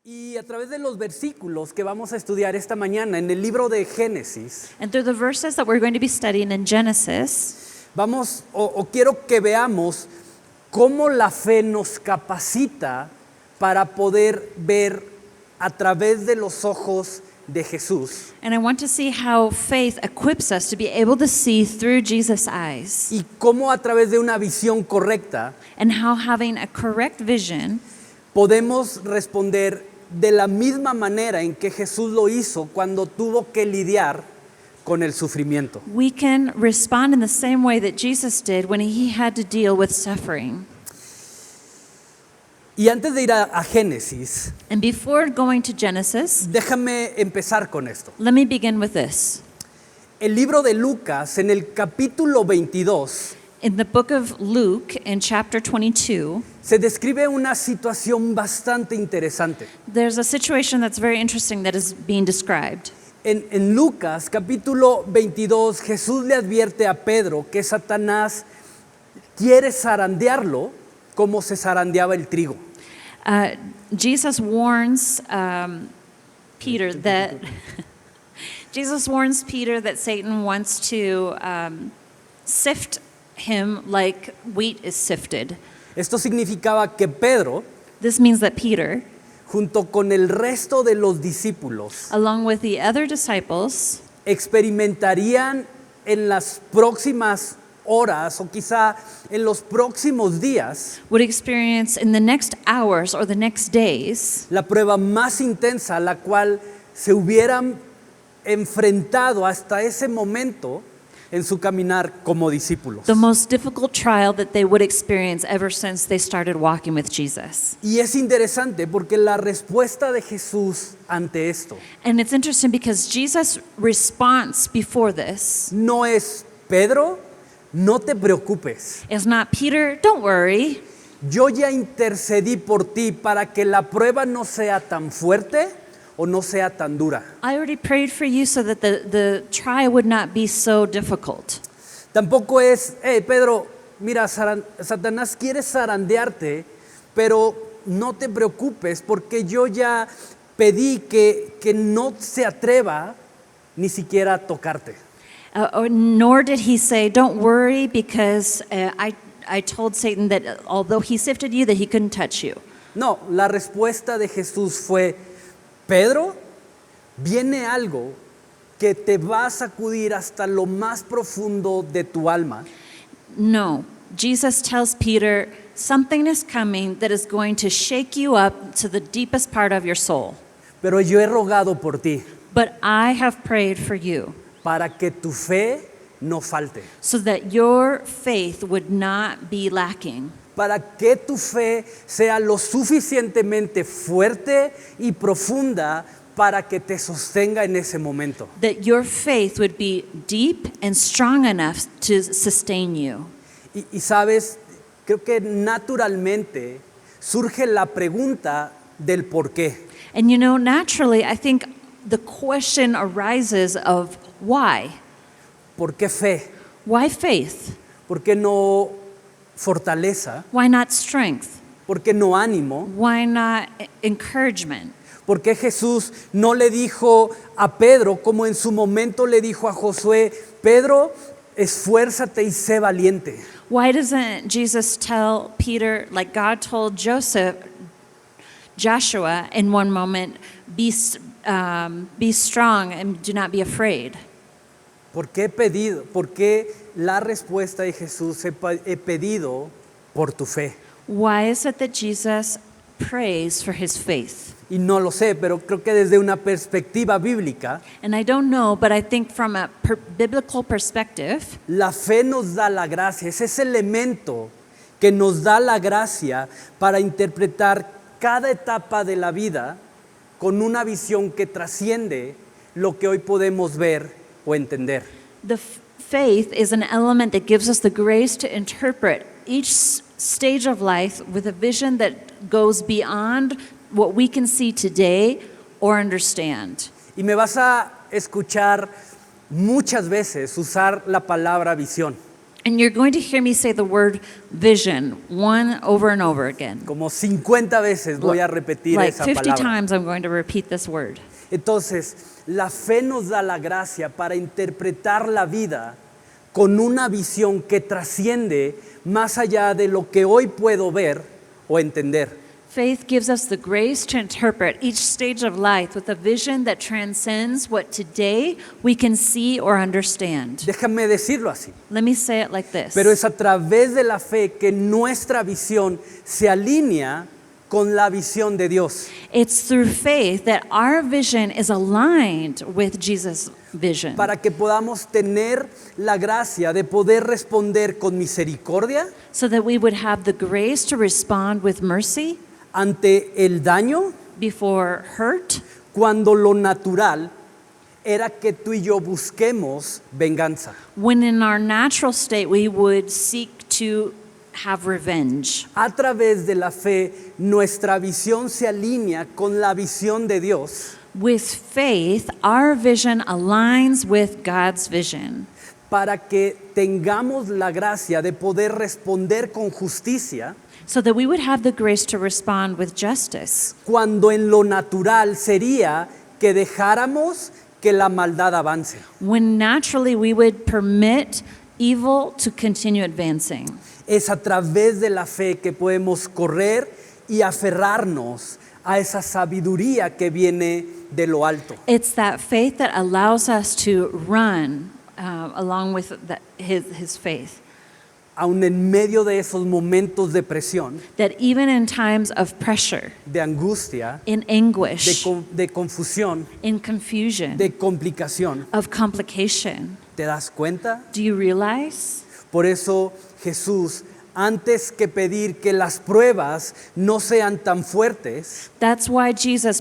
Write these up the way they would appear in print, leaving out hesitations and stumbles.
Y a través de los versículos que vamos a estudiar esta mañana en el libro de Génesis, And through the verses that we're going to be studying in Genesis, vamos quiero que veamos cómo la fe nos capacita para poder ver a través de los ojos de Jesús and I want to see how faith equips us to be able to see through Jesus' eyes, y cómo a través de una visión correcta and how having a correct vision, podemos responder de la misma manera en que Jesús lo hizo cuando tuvo que lidiar con el sufrimiento. we can respond in the same way that Jesus did when he had to deal with suffering. Y antes de ir a Génesis, And before going to Genesis, déjame empezar con esto. let me begin with this. El libro de Lucas, en el capítulo 22, In the book of Luke, in chapter 22, se describe una situación bastante interesante. there's a situation that's very interesting that is being described. En Lucas, capítulo 22, Jesús le advierte a Pedro que Satanás quiere zarandearlo como se zarandeaba el trigo. Jesus warns Peter that Jesus warns Peter that Satan wants to sift him like wheat is sifted. Esto significaba que Pedro, This means that Peter, junto con el resto de los discípulos, along with the other disciples, experimentarían en las próximas horas o quizá en los próximos días would experience in the next hours or the next days la prueba más intensa a la cual se hubieran enfrentado hasta ese momento en su caminar como discípulos. the most difficult trial that they would experience ever since they started walking with Jesus. Y es interesante porque la respuesta de Jesús ante esto And it's interesting because Jesus' response before this no es: Pedro, no te preocupes, is not, Peter, don't worry. yo ya intercedí por ti para que la prueba no sea tan fuerte o no sea tan dura. I already prayed for you so that the trial would not be so difficult. Tampoco es: Pedro, mira, Satanás quiere zarandearte, pero no te preocupes porque yo ya pedí que no se atreva ni siquiera a tocarte. Nor did he say, don't worry, because I told Satan that although he sifted you, that he couldn't touch you. No, la respuesta de Jesús fue: Pedro, viene algo que te va a sacudir hasta lo más profundo de tu alma. No, Jesus tells Peter, something is coming that is going to shake you up to the deepest part of your soul. Pero yo he rogado por ti But I have prayed for you para que tu fe no falte, so that your faith would not be lacking, para que tu fe sea lo suficientemente fuerte y profunda para que te sostenga en ese momento. that your faith would be deep and strong enough to sustain you. Y sabes, creo que naturalmente surge la pregunta del por qué. And you know, naturally, I think the question arises of why? ¿Por qué fe? Why faith? ¿Por qué no fortaleza? Why not strength? ¿Por qué no ánimo? Why not encouragement? ¿Por qué Jesús no le dijo a Pedro, como en su momento le dijo a Josué: Pedro, esfuérzate y sé valiente? Why doesn't Jesus tell Peter, like God told Joshua in one moment, be strong and do not be afraid? ¿Por qué he pedido? ¿Por qué la respuesta de Jesús he pedido por tu fe? Why is it that Jesus prays for his faith? Y no lo sé, pero creo que desde una perspectiva bíblica, And I don't know, but I think from a biblical perspective, la fe nos da la gracia, es ese elemento que nos da la gracia para interpretar cada etapa de la vida con una visión que trasciende lo que hoy podemos ver o entender. the faith is an element that gives us the grace to interpret each stage of life with a vision that goes beyond what we can see today or understand. Y me vas a escuchar muchas veces usar la palabra visión. And you're going to hear me say the word vision one over and over again. Como 50 veces voy a repetir Like esa 50 palabra. times I'm going to repeat this word. Entonces, la fe nos da la gracia para interpretar la vida con una visión que trasciende más allá de lo que hoy puedo ver o entender. Faith gives us the grace to interpret each stage of life with a vision that transcends what today we can see or understand. Déjame decirlo así. Let me say it like this. Pero es a través de la fe que nuestra visión se alinea con la visión de Dios. It's through faith that our vision is aligned with Jesus' vision. Para que podamos tener la gracia de poder responder con misericordia So that we would have the grace to respond with mercy ante el daño, before hurt, cuando lo natural era que tú y yo busquemos venganza. when in our natural state we would seek to have revenge. A través de la fe, nuestra visión se alinea con la visión de Dios With faith, our vision aligns with God's vision, para que tengamos la gracia de poder responder con justicia so that we would have the grace to respond with justice, cuando en lo natural sería que dejáramos que la maldad avance. when naturally we would permit evil to continue advancing. Es a través de la fe que podemos correr y aferrarnos a esa sabiduría que viene de lo alto. It's that faith that allows us to run along with his faith. Aun en medio de esos momentos de presión, That even in times of pressure, de angustia, in anguish, de confusión, in confusion, de complicación, of complication, ¿te das cuenta? do you realize? Por eso Jesús, antes que pedir que las pruebas no sean tan fuertes, That's why Jesus,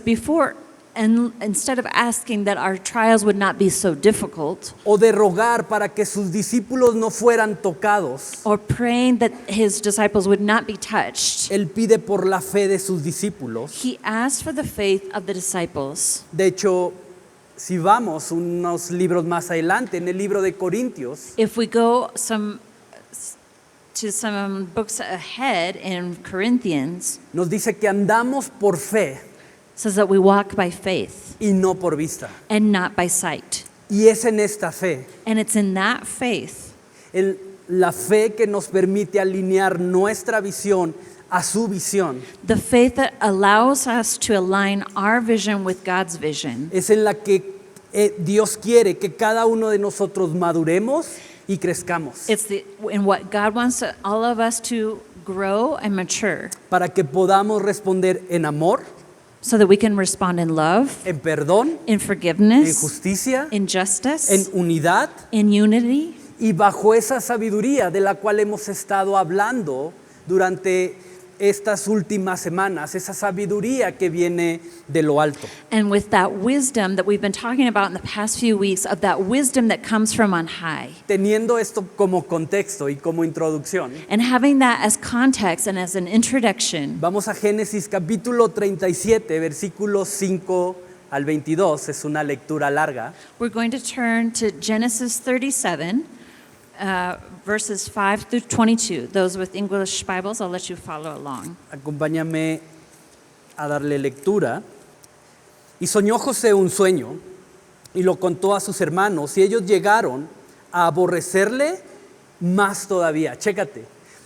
instead of asking that our trials would not be so difficult, o de rogar para que sus discípulos no fueran tocados, or praying that his disciples would not be touched, Él pide por la fe de sus discípulos. he asked for the faith of the disciples. De hecho, si vamos unos libros más adelante, en el libro de Corintios, If we go to some books ahead in Corinthians, nos dice que andamos por fe it says that we walk by faith y no por vista. and not by sight. Y es en esta fe, And it's in that faith, la fe que nos permite alinear nuestra visión a su visión. the faith that allows us to align our vision with God's vision. Es en la que Dios quiere que cada uno de nosotros maduremos y crezcamos. It's in what God wants all of us to grow and mature, Para que podamos responder en amor, so that we can respond in love, en perdón, in en forgiveness, justicia, in justice, en unidad in unity, y bajo esa sabiduría de la cual hemos estado hablando durante estas últimas semanas, esa sabiduría que viene de lo alto. and with that wisdom that we've been talking about in the past few weeks, of that wisdom that comes from on high. Teniendo esto como contexto y como introducción, And having that as context and as an introduction, vamos a Génesis capítulo 37, versículos 5 al 22, es una lectura larga. we're going to turn to Genesis 37, verses 5 through 22. Those with English Bibles, I'll let you follow along. Acompáñame a darle lectura. Y soñó José un sueño y lo contó a sus hermanos y ellos llegaron a aborrecerle más todavía. Chécate,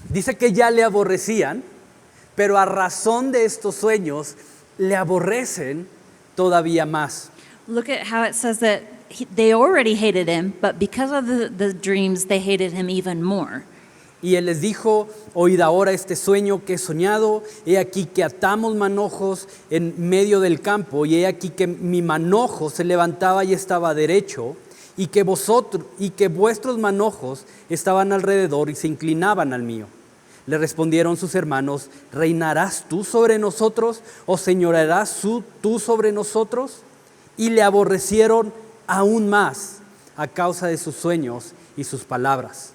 dice que ya le aborrecían, pero a razón de estos sueños le aborrecen todavía más. Look at how it says that they already hated him, but because of the dreams, they hated him even more. Y él les dijo: oíd ahora este sueño que he soñado. He aquí que atamos manojos en medio del campo, y he aquí que mi manojo se levantaba y estaba derecho, y que vuestros manojos estaban alrededor y se inclinaban al mío. Le respondieron sus hermanos: ¿reinarás tú sobre nosotros, o señorearás tú sobre nosotros? Y le aborrecieron aún más a causa de sus sueños y sus palabras.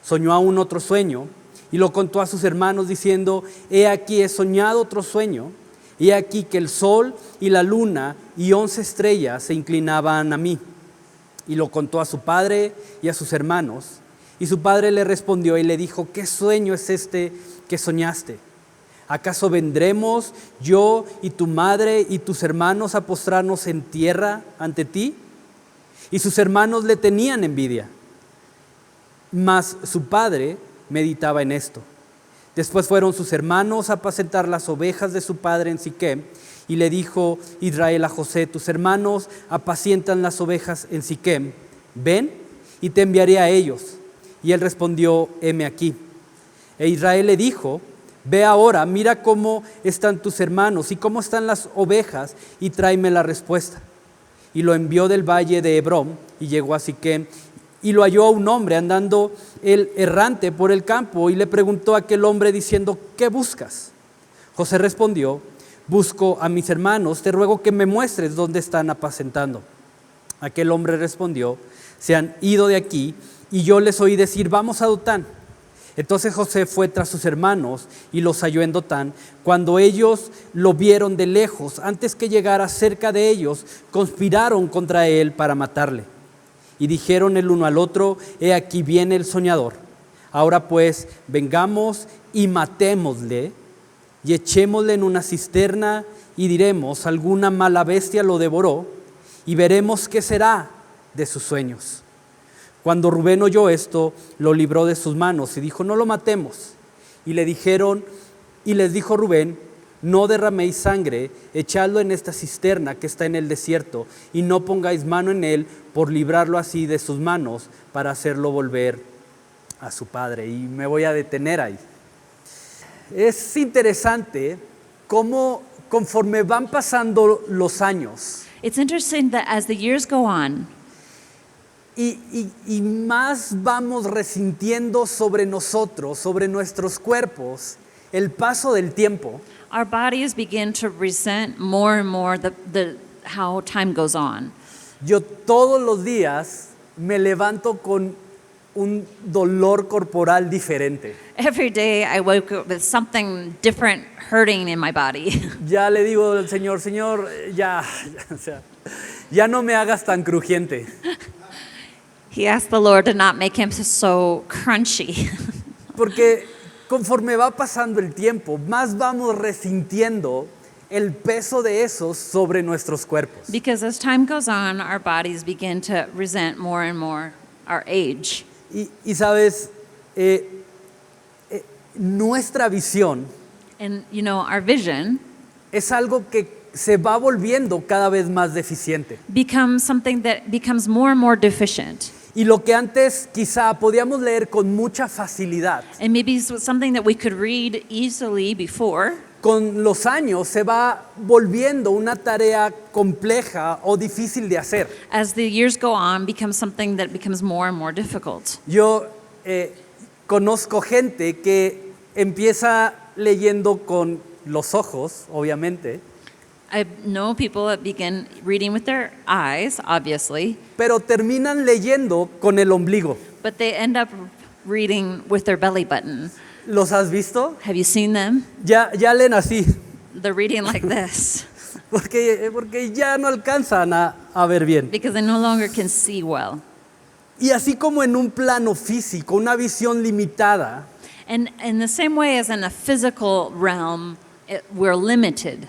Soñó aún otro sueño y lo contó a sus hermanos diciendo: he aquí he soñado otro sueño, y he aquí que el sol y la luna y 11 estrellas se inclinaban a mí. Y lo contó a su padre y a sus hermanos. Y su padre le respondió y le dijo, ¿qué sueño es este que soñaste? ¿Acaso vendremos yo y tu madre y tus hermanos a postrarnos en tierra ante ti? Y sus hermanos le tenían envidia. Mas su padre meditaba en esto. Después fueron sus hermanos a apacentar las ovejas de su padre en Siquem, y le dijo Israel a José, tus hermanos apacientan las ovejas en Siquem, ven y te enviaré a ellos. Y él respondió, heme aquí. E Israel le dijo, ve ahora, mira cómo están tus hermanos y cómo están las ovejas, y tráeme la respuesta. Y lo envió del valle de Hebrón, y llegó a Siquem, y lo halló a un hombre andando él errante por el campo, y le preguntó a aquel hombre diciendo, ¿qué buscas? José respondió, busco a mis hermanos, te ruego que me muestres dónde están apacentando. Aquel hombre respondió, se han ido de aquí, y yo les oí decir, vamos a Dotán. Entonces José fue tras sus hermanos y los halló en Dotán. Cuando ellos lo vieron de lejos, antes que llegara cerca de ellos, conspiraron contra él para matarle. Y dijeron el uno al otro, he aquí viene el soñador. Ahora pues, vengamos y matémosle, y echémosle en una cisterna, y diremos, alguna mala bestia lo devoró, y veremos qué será de sus sueños. Cuando Rubén oyó esto, lo libró de sus manos y dijo, no lo matemos. Y les dijo Rubén, no derraméis sangre, echadlo en esta cisterna que está en el desierto, y no pongáis mano en él por librarlo así de sus manos para hacerlo volver a su padre. Y me voy a detener ahí. Es interesante cómo conforme van pasando los años, It's interesting that as the years go on, y más vamos resintiendo sobre nosotros, sobre nuestros cuerpos, el paso del tiempo, our bodies begin to resent more and more how time goes on. yo todos los días me levanto con un dolor corporal diferente. Every day I wake up with something different hurting in my body. Ya le digo al Señor, o sea, ya no me hagas tan crujiente. He asked the Lord to not make him so crunchy. Porque conforme va pasando el tiempo, más vamos resintiendo el peso de eso sobre nuestros cuerpos. Because as time goes on, our bodies begin to resent more and more our age. Y sabes, nuestra visión And you know, our vision es algo que se va volviendo cada vez más deficiente. becomes something that becomes more and more deficient. Y lo que antes quizá podíamos leer con mucha facilidad, And maybe it's something that we could read easily before, con los años se va volviendo una tarea compleja o difícil de hacer. as the years go on, becomes something that becomes more and more difficult. Yo conozco gente que empieza leyendo con los ojos, obviamente, I know people that begin reading with their eyes, obviously, pero terminan leyendo con el ombligo. but they end up reading with their belly button. ¿Los has visto? Have you seen them? Ya leen así, They're reading like this porque ya no alcanzan a ver bien. because they no longer can see well. Y así como en un plano físico, una visión limitada, And in the same way as in a physical realm, we're limited.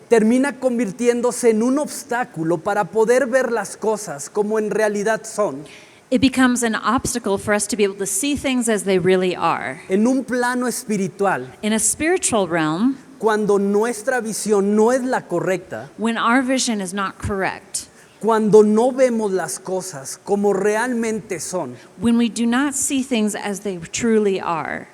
termina convirtiéndose en un obstáculo para poder ver las cosas como en realidad son, It becomes an obstacle for us to be able to see things as they really are. en un plano espiritual. In a spiritual realm, Cuando nuestra visión no es la correcta, when our vision is not correct, cuando no vemos las cosas como realmente son, when we do not see things as they truly are,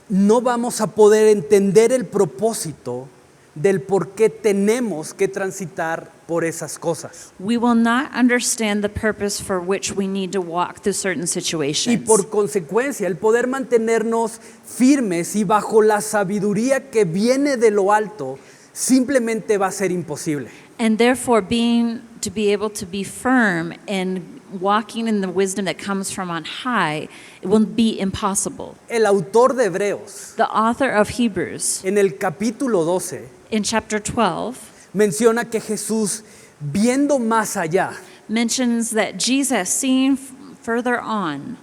no vamos a poder entender el propósito del por qué tenemos que transitar por esas cosas. we will not understand the purpose for which we need to walk through certain Y situations. por consecuencia, el poder mantenernos firmes y bajo la sabiduría que viene de lo alto, simplemente va a ser imposible. And therefore, to be able to be firm and walking in the wisdom that comes from on high, it will be impossible. El autor de Hebreos, The author of Hebrews, en el capítulo 12, in chapter 12, menciona que Jesús, viendo más allá, mentions that Jesus, seeing further on,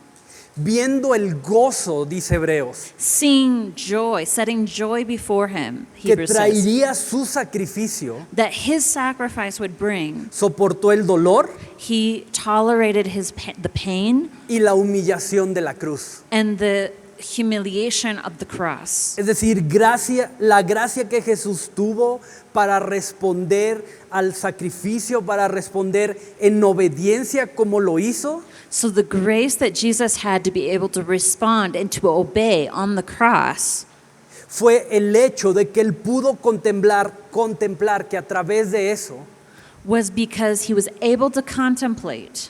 viendo el gozo, dice Hebreos, seeing joy, setting joy before him, que Hebrews says, traería su sacrificio, that his sacrifice would bring. soportó el dolor He tolerated the pain y la humillación de la cruz. and the humiliation of the cross. Es decir, la gracia que Jesús tuvo para responder al sacrificio, para responder en obediencia como lo hizo, So the grace that Jesus had to be able to respond and to obey on the cross fue el hecho de que él pudo contemplar que a través de eso was because he was able to contemplate.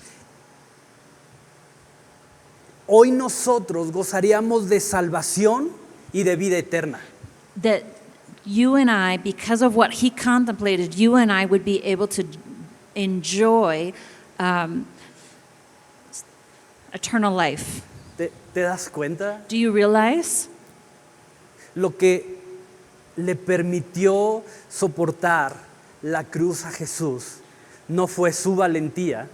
hoy nosotros gozaríamos de salvación y de vida eterna. That you and I, because of what he contemplated, you and I would be able to enjoy eternal life. ¿Te das cuenta? Do you realize? Lo que le permitió soportar la cruz a Jesús no fue su valentía,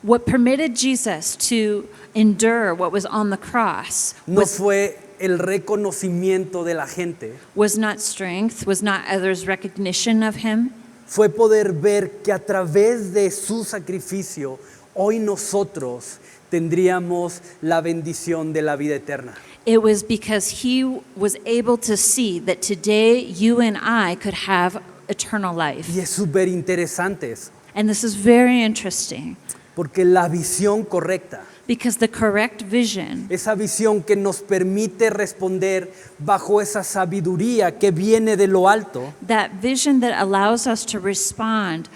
What permitted Jesus to endure what was on the cross no fue el reconocimiento de la gente, was not strength, was not others' recognition of him. fue poder ver que a través de su sacrificio hoy nosotros tendríamos la bendición de la vida eterna. It was because he was able to see that today you and I could have eternal life. Y es súper interesante eso, And this is very interesting porque la visión correcta, because the correct vision, esa visión que nos permite responder bajo esa sabiduría que viene de lo alto, that vision that allows us to respond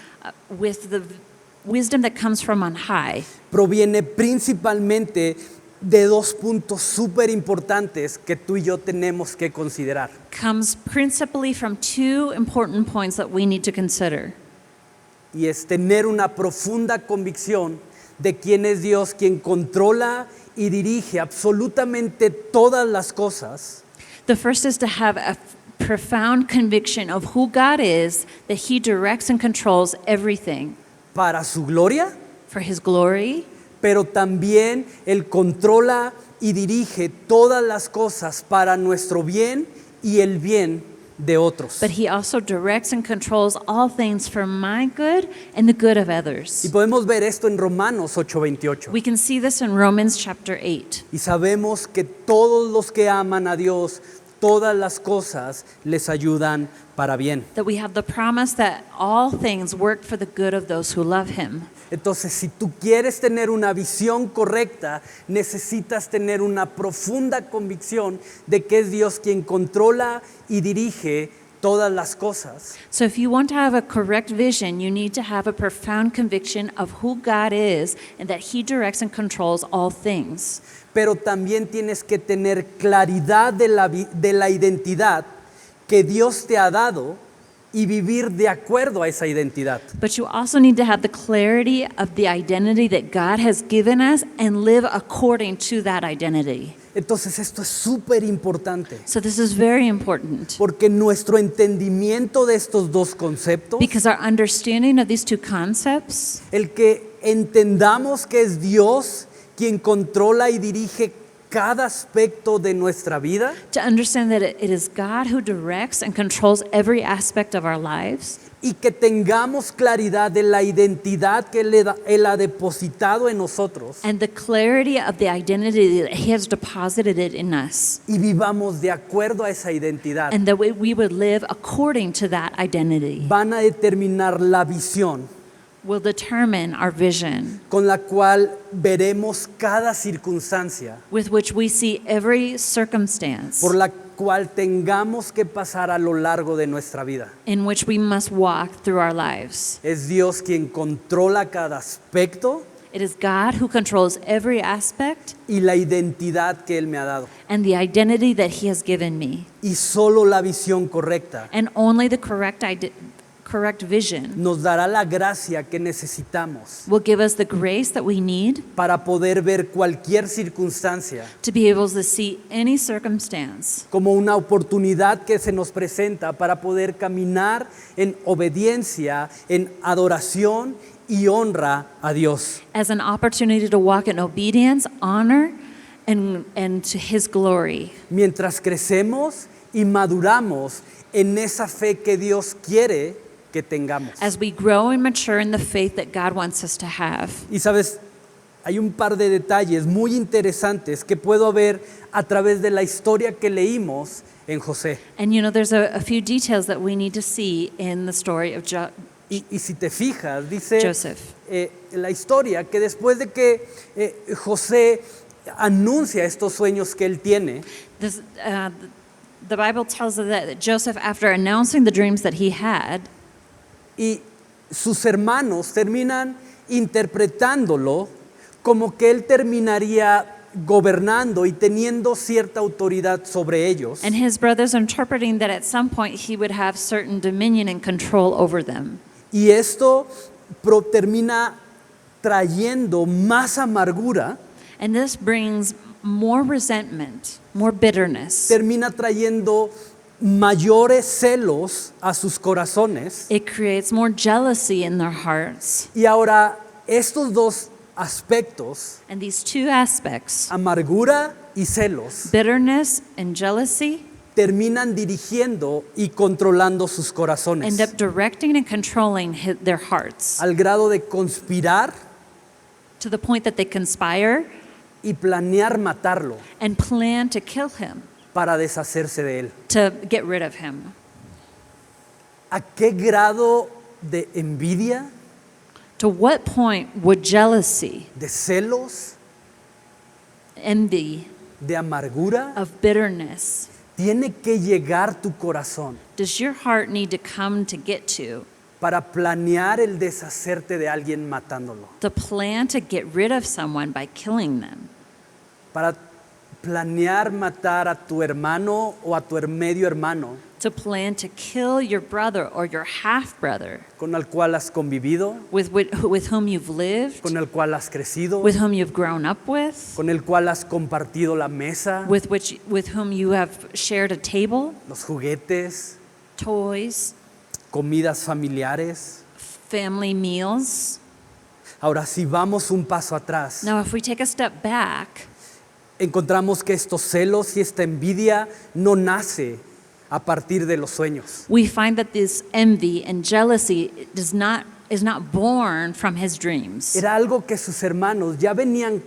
with the wisdom that comes from on high, proviene principalmente de dos puntos súper importantes que tú y yo tenemos que considerar. comes principally from two important points that we need to consider. Y es tener una profunda convicción de quién es Dios, quien controla y dirige absolutamente todas las cosas, The first is to have a profound conviction of who God is, that he directs and controls everything para su gloria, for his glory, pero también Él controla y dirige todas las cosas para nuestro bien y el bien de otros. but he also directs and controls all things for my good and the good of Y others. podemos ver esto en Romanos 8:28. We can see this in Romans chapter 8. Y sabemos que todos los que aman a Dios, todas las cosas les ayudan para bien. That we have the promise that all things work for the good of those who love him. Entonces, si tú quieres tener una visión correcta, necesitas tener una profunda convicción de que es Dios quien controla y dirige todas las cosas. So if you want to have a correct vision, you need to have a profound conviction of who God is and that he directs and controls all things. Pero también tienes que tener claridad de la identidad que Dios te ha dado y vivir de acuerdo a esa identidad. But you also need to have the clarity of the identity that God has given us and live according to that identity. Entonces esto es súper importante, So this is very important porque nuestro entendimiento de estos dos conceptos, because our understanding of these two concepts, el que entendamos que es Dios quien controla y dirige cada aspecto de nuestra vida, to understand that it is God who directs and controls every aspect of our lives, y que tengamos claridad de la identidad que Él ha depositado en nosotros, and the clarity of the identity that he has deposited it in us, y vivamos de acuerdo a esa identidad, and that we would live according to that identity, van a determinar la visión will determine our vision con la cual veremos cada circunstancia with which we see every circumstance por la cual tengamos que pasar a lo largo de nuestra vida. in which we must walk through our lives. Es Dios quien controla cada aspecto It is God who controls every aspect y la identidad que Él me ha dado. and the identity that he has given me. Y solo la visión correcta And only the correct vision nos dará la gracia que necesitamos will give us the grace that we need para poder ver cualquier circunstancia to be able to see any circumstance como una oportunidad que se nos presenta para poder caminar en obediencia, en adoración y honra a Dios. as an opportunity to walk in obedience, honor, and to His glory. Mientras crecemos y maduramos en esa fe que Dios quiere que tengamos. As we grow and mature in the faith that God wants us to have. Y sabes, hay un par de detalles muy interesantes que puedo ver a través de la historia que leímos en José. And there's a few details that we need to see in the story of Y si te fijas, dice Joseph. La historia que después de que José anuncia estos sueños que él tiene, The Bible tells us that Joseph, after announcing the dreams that he had, y sus hermanos terminan interpretándolo como que él terminaría gobernando y teniendo cierta autoridad sobre ellos. and his brothers interpreting that at some point he would have certain dominion and control over them. Y esto termina trayendo más amargura, And this brings more resentment, more bitterness. termina trayendo mayores celos a sus corazones. It creates more jealousy in their hearts. Y ahora estos dos aspectos, And these two aspects, amargura y celos, bitterness and jealousy, terminan dirigiendo y controlando sus corazones end up directing and controlling their hearts al grado de conspirar to the point that they conspire y planear matarlo and plan to kill him, para deshacerse de él. to get rid of him. ¿A qué grado de envidia, To what point would jealousy, de celos, envy, de amargura of bitterness, tiene que llegar tu corazón does your heart need to come to get to planear el deshacerte de alguien matándolo? to plan to get rid of someone by killing them? Para planear matar a tu hermano o a tu medio hermano To plan to kill your brother or your half-brother con el cual has convivido, with whom you've lived, con el cual has crecido, with whom you've grown up with, con el cual has compartido la mesa, with whom you have shared a table, los juguetes, toys, comidas familiares. family meals. Ahora, si vamos un paso atrás, Now, if we take a step back, encontramos que estos celos y esta envidia no nace a partir de los sueños. we find that this envy and jealousy is not born from his dreams. Era algo que sus hermanos ya venían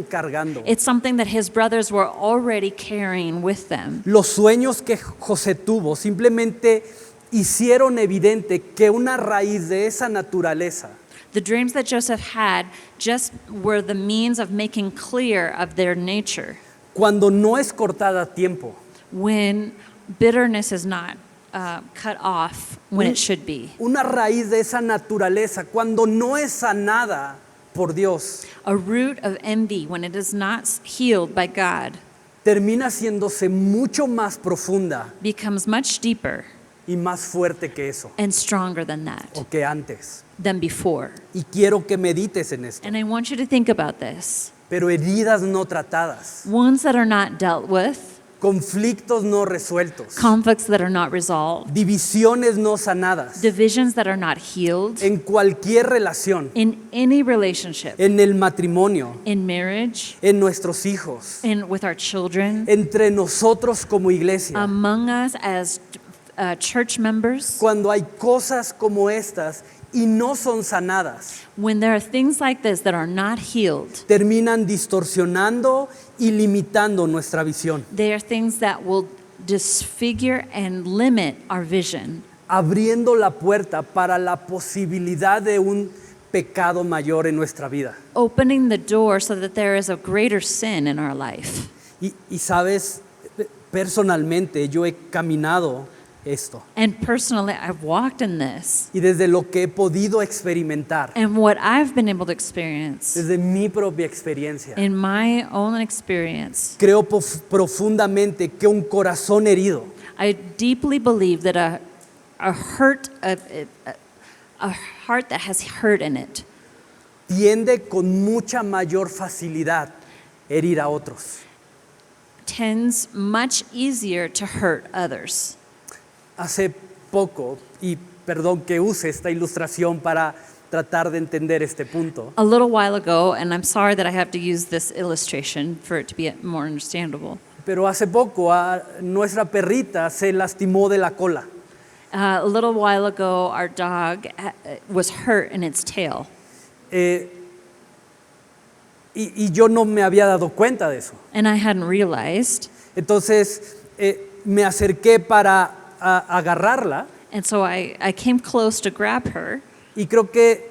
cargando. It's something that his brothers were already carrying with them. Los sueños que José tuvo simplemente hicieron evidente que una raíz de esa naturaleza The dreams that Joseph had just were the means of making clear of their nature. cuando no es cortada a tiempo, When bitterness is not cut off when it should be. una raíz de esa naturaleza cuando no es sanada por Dios, A root of envy, when it is not healed by God, termina haciéndose mucho más profunda becomes much deeper y más fuerte que eso, and stronger than that, o que antes. than before. Y quiero que medites en esto. And I want you to think about this. Pero heridas no tratadas, Wounds that are not dealt with, conflictos no resueltos, conflicts that are not resolved, divisiones no sanadas, divisions that are not healed en cualquier relación, in any relationship, en el matrimonio, in marriage, en nuestros hijos, with our children, entre nosotros como iglesia. among us as church members. Cuando hay cosas como estas y no son sanadas, When there are things like this that are not healed, terminan distorsionando y limitando nuestra visión, they are things that will disfigure and limit our vision, abriendo la puerta para la posibilidad de un pecado mayor en nuestra vida. opening the door so that there is a greater sin in our life. Y sabes, personalmente yo he caminado esto. And personally, I've walked in this. Y desde lo que he podido experimentar, And what I've been able to experience desde mi propia experiencia, in my own experience, creo profundamente que un corazón herido I deeply believe that a heart that has hurt in it tiende con mucha mayor facilidad herir a otros. tends much easier to hurt others. Hace poco, y perdón que use esta ilustración para tratar de entender este punto. A little while ago, and I'm sorry that I have to use this illustration for it to be more understandable. Pero hace poco nuestra perrita se lastimó de la cola. A little while ago, our dog was hurt in its tail. Eh, y yo no me había dado cuenta de eso. And I hadn't realized. Entonces me acerqué para agarrarla And so I came close to grab her. y creo que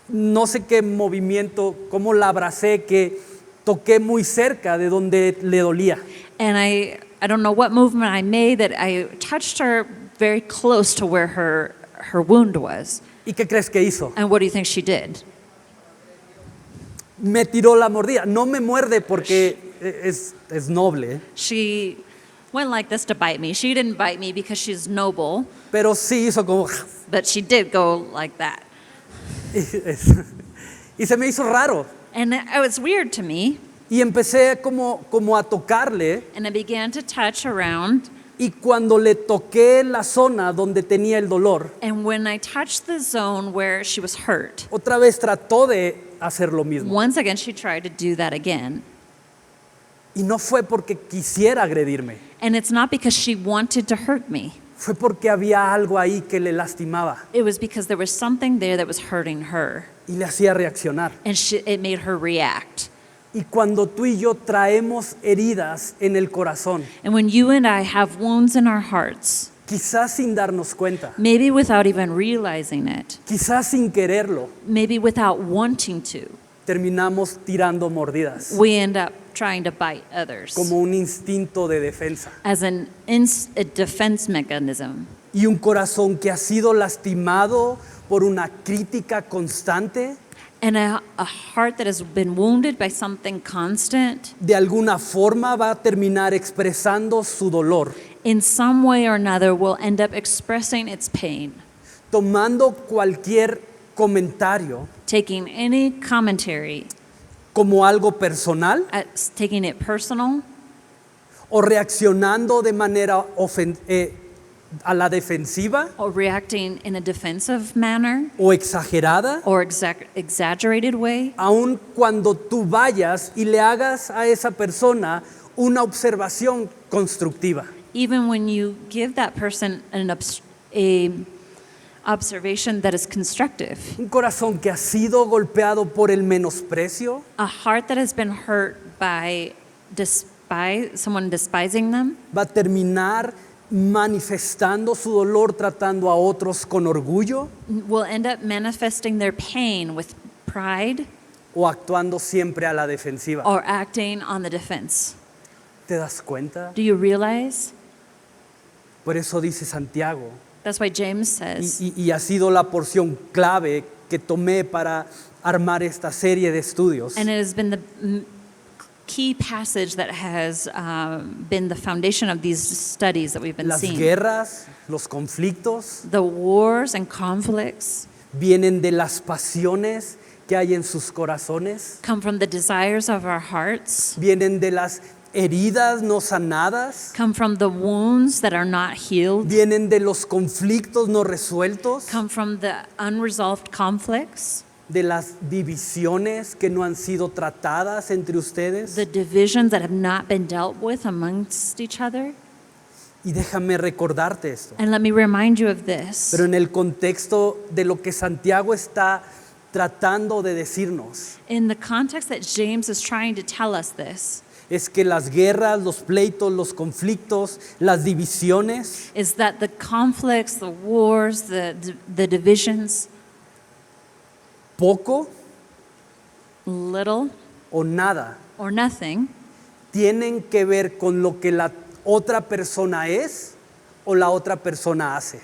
no sé qué movimiento, cómo la abracé, que toqué muy cerca de donde le dolía. And I don't know what movement I made that I touched her very close to where her wound was. ¿Y qué crees que hizo? And what do you think she did? Me tiró la mordida. No me muerde porque es noble, She went like this to bite me. She didn't bite me because she's noble, pero sí hizo como... but she did go like that. Y se me hizo raro. And it was weird to me. Y empecé como a tocarle, And I began to touch around. y cuando le toqué la zona donde tenía el dolor, And when I touched the zone where she was hurt, otra vez trató de hacer lo mismo. once again she tried to do that again. Y no fue porque quisiera agredirme, And it's not because she wanted to hurt me. fue porque había algo ahí que le lastimaba It was because there was something there that was hurting her. y le hacía reaccionar. And it made her react. Y cuando tú y yo traemos heridas en el corazón, And when you and I have wounds in our hearts, quizás sin darnos cuenta, maybe without even realizing it, quizás sin quererlo, maybe without wanting to, terminamos tirando mordidas we end up trying to bite others como un instinto de defensa. as a defense mechanism. Y un corazón que ha sido lastimado por una crítica constante, And a heart that has been wounded by something constant, de alguna forma va a terminar expresando su dolor, in some way or another, will end up expressing its pain, tomando cualquier comentario taking any commentary, como algo personal taking it personal, o reaccionando de manera a la defensiva or reacting in a defensive manner o exagerada, or exaggerated way, aun cuando tú vayas y le hagas a esa persona una observación constructiva. even when you give that person a observation that is constructive. Un corazón que ha sido golpeado por el menosprecio, A heart that has been hurt by someone despising them va a terminar manifestando su dolor tratando a otros con orgullo will end up manifesting their pain with pride o actuando siempre a la defensiva. or acting on the defense. ¿Te das cuenta? Do you realize? Por eso dice Santiago, That's why James says, y ha sido la porción clave que tomé para armar esta serie de estudios. and it has been the key passage that has been the foundation of these studies that we've been Las seeing. guerras, los conflictos The wars and conflicts vienen de las pasiones que hay en sus corazones, come from the desires of our hearts, vienen de las heridas no sanadas, come from the wounds that are not healed, vienen de los conflictos no resueltos, come from the unresolved conflicts, de las divisiones que no han sido tratadas entre ustedes. the divisions that have not been dealt with amongst each other. Y déjame recordarte esto. And let me remind you of this. Pero en el contexto de lo que Santiago está tratando de decirnos, In the context that James is trying to tell us this, es que las guerras, los pleitos, los conflictos, las divisiones is that the conflicts, the wars, the divisions, poco little o nada or nothing, tienen que ver con lo que la otra persona es o la otra persona hace,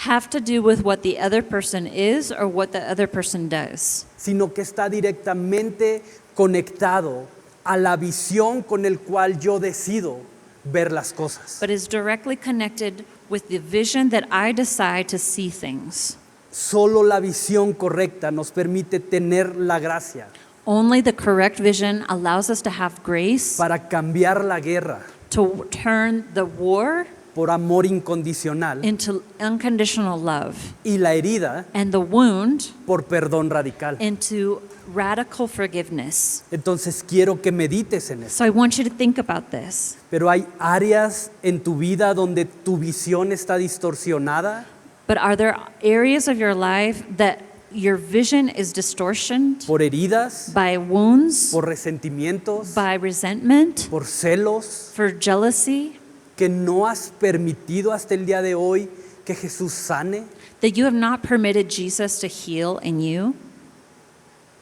have to do with what the other person is or what the other person does, sino que está directamente conectado a la visión con el cual yo decido ver las cosas. but is directly connected with the vision that I decide to see things. Solo la visión correcta nos permite tener la gracia Only the correct vision allows us to have grace para cambiar la guerra to turn the war por amor incondicional into unconditional love, y la herida and the wound por perdón radical. into radical forgiveness. Entonces quiero que medites en eso. So I want you to think about this. Pero hay áreas en tu vida donde tu visión está distorsionada But are there areas of your life that your vision is distortioned por heridas, by wounds, por resentimientos, by resentment, por celos, for jealousy, que no has permitido hasta el día de hoy que Jesús sane? that you have not permitted Jesus to heal in you?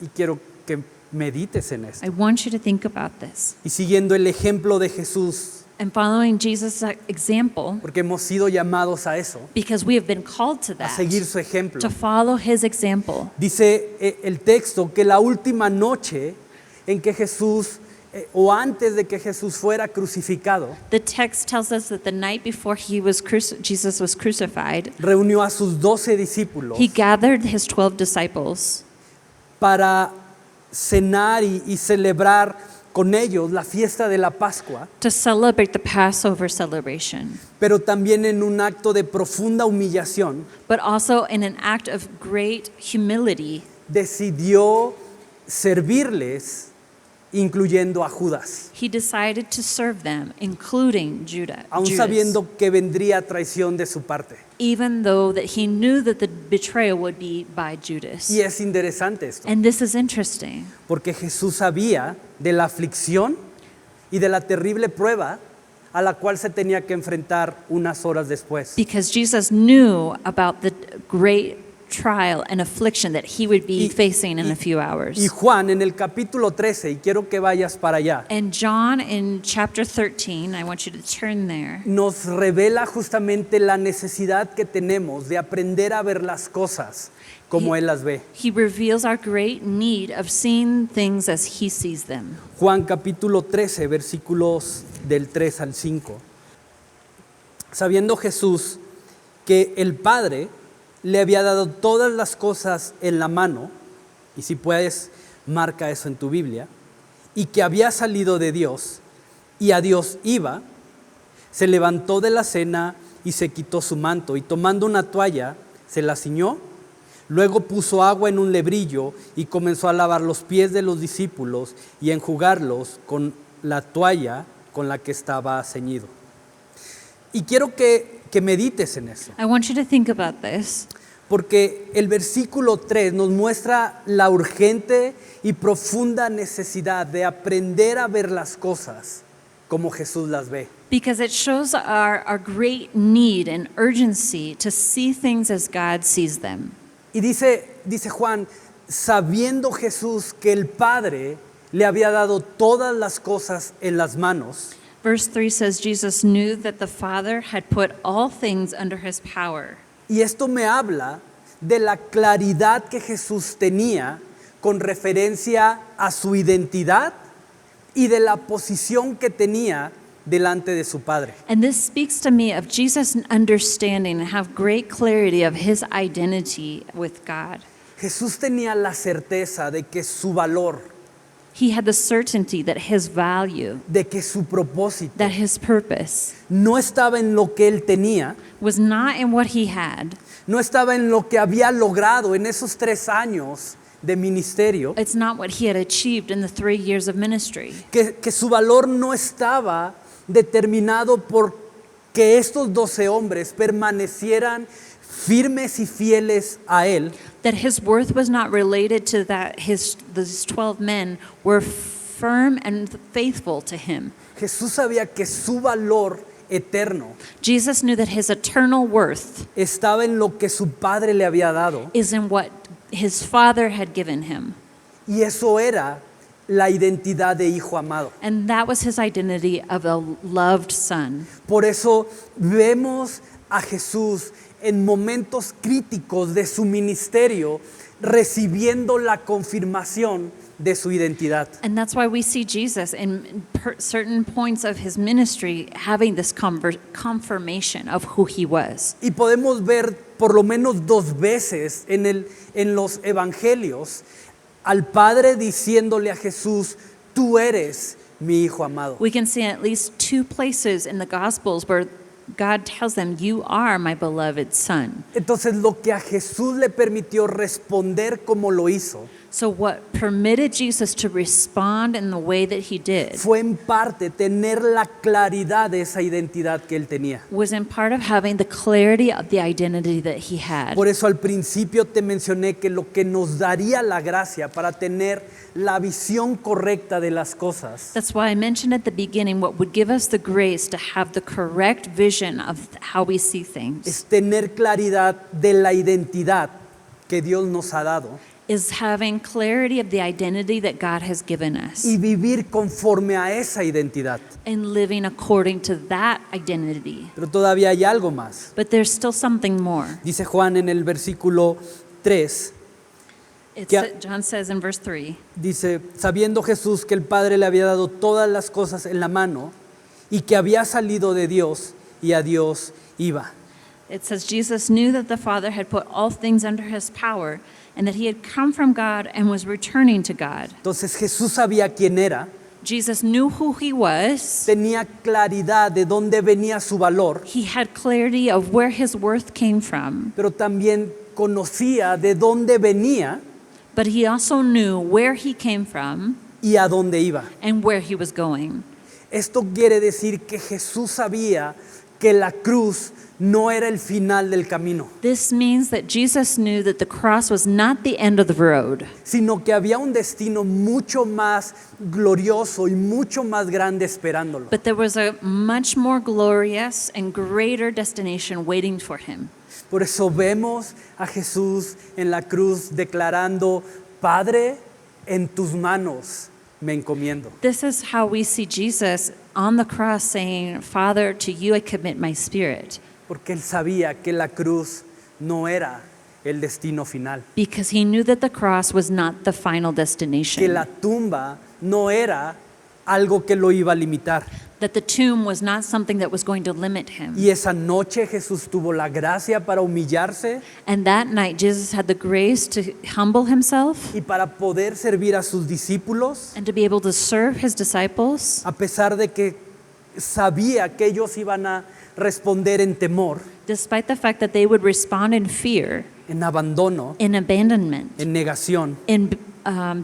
Y quiero que medites en esto. I want you to think about this. Y siguiendo el ejemplo de Jesús, And following Jesus' example, porque hemos sido llamados a eso, because we have been called to a that, seguir su ejemplo. to follow his example. Dice el texto que la última noche en que Jesús, o antes de que Jesús fuera crucificado, The text tells us that the night before Jesus was crucified, reunió a sus 12 discípulos he gathered his 12 disciples para cenar y celebrar con ellos la fiesta de la Pascua, to celebrate the Passover celebration, pero también en un acto de profunda humillación, but also in an act of great humility, decidió servirles, incluyendo a Judas, he decided to serve them, including Judas, aun sabiendo que vendría traición de su parte. even though that he knew that the betrayal would be by Judas. Y es interesante esto, And this is interesting porque Jesús sabía de la aflicción y de la terrible prueba a la cual se tenía que enfrentar unas horas después. because Jesus knew about the great trial and affliction that he would be facing in a few hours. Y Juan en el capítulo 13, y quiero que vayas para allá, And John in chapter 13, I want you to turn there, nos revela justamente la necesidad que tenemos de aprender a ver las cosas como Él las ve. he reveals our great need of seeing things as he sees them. Juan capítulo 13, versículos del 3 al 5. Sabiendo Jesús que el Padre le había dado todas las cosas en la mano, y si puedes, marca eso en tu Biblia, y que había salido de Dios y a Dios iba, se levantó de la cena y se quitó su manto, y tomando una toalla, se la ciñó. Luego puso agua en un lebrillo y comenzó a lavar los pies de los discípulos y a enjugarlos con la toalla con la que estaba ceñido. Y quiero que medites en eso, I want you to think about this porque el versículo 3 nos muestra la urgente y profunda necesidad de aprender a ver las cosas como Jesús las ve. because it shows our great need and urgency to see things as God sees them. Y dice Juan, sabiendo Jesús que el Padre le había dado todas las cosas en las manos, Verse 3 says Jesus knew that the Father had put all things under his power. y esto me habla de la claridad que Jesús tenía con referencia a su identidad y de la posición que tenía delante de su Padre. And this speaks to me of Jesus' understanding and have great clarity of his identity with God. Jesús tenía la certeza de que su valor, He had the certainty that his value, de que su propósito that his purpose no estaba en lo que él tenía, was not in what he had. no estaba en lo que había logrado en esos 3 años de ministerio, It's not what he had achieved in the 3 years of ministry. que su valor no estaba determinado por que estos 12 hombres permanecieran firmes y fieles a él, That his worth was not related to that these 12 men were firm and faithful to him. Jesús sabía que su valor eterno Jesus knew that his eternal worth estaba en lo que su Padre le había dado, is in what his Father had given him. y eso era la identidad de hijo amado. And that was his identity of a loved son. Por eso vemos a Jesús en momentos críticos de su ministerio recibiendo la confirmación de su identidad. And that's why we see Jesus in certain points of his ministry having this confirmation of who he was. Y podemos ver por lo menos 2 veces en los evangelios al Padre diciéndole a Jesús, tú eres mi hijo amado. We can see at least 2 places in the Gospels where God tells them, "You are my beloved son." Entonces lo que a Jesús le permitió responder como lo hizo So what permitted Jesus to respond in the way that he did fue en parte tener la claridad de esa identidad que él tenía. was in part of having the clarity of the identity that he had. Por eso al principio te mencioné que lo que nos daría la gracia para tener la visión correcta de las cosas That's why I mentioned at the beginning what would give us the grace to have the correct vision of how we see things es tener claridad de la identidad que Dios nos ha dado is having clarity of the identity that God has given us y vivir conforme a esa identidad. and living according to that identity. Pero todavía hay algo más. But there's still something more. Dice Juan en el versículo 3, John says in verse 3, dice, sabiendo Jesús que el Padre le había dado todas las cosas en la mano y que había salido de Dios y a Dios iba. it says, Jesus knew that the Father had put all things under his power and that he had come from God and was returning to God. Entonces Jesús sabía quién era, Jesus knew who he was. tenía claridad de dónde venía su valor, He had clarity of where his worth came from, pero también conocía de dónde venía but he also knew where he came from y a dónde iba. and where he was going. Esto quiere decir que Jesús sabía que la cruz no era el final del camino, This means that Jesus knew that the cross was not the end of the road, sino que había un destino mucho más glorioso y mucho más grande esperándolo. but there was a much more glorious and greater destination waiting for him. Por eso vemos a Jesús en la cruz declarando, Padre, en tus manos me encomiendo. This is how we see Jesus on the cross saying, Father, to you I commit my spirit, Porque él sabía que la cruz no era el destino final, because he knew that the cross was not the final que destination, la tumba no era algo que lo iba a limitar. that the tomb was not something that was going to limit him. Y esa noche Jesús tuvo la gracia para humillarse And that night, Jesus had the grace to humble himself y para poder servir a sus discípulos, and to be able to serve his disciples, a pesar de que sabía que ellos iban a responder en temor, despite the fact that they would respond in fear, en abandono, in abandonment, en negación, in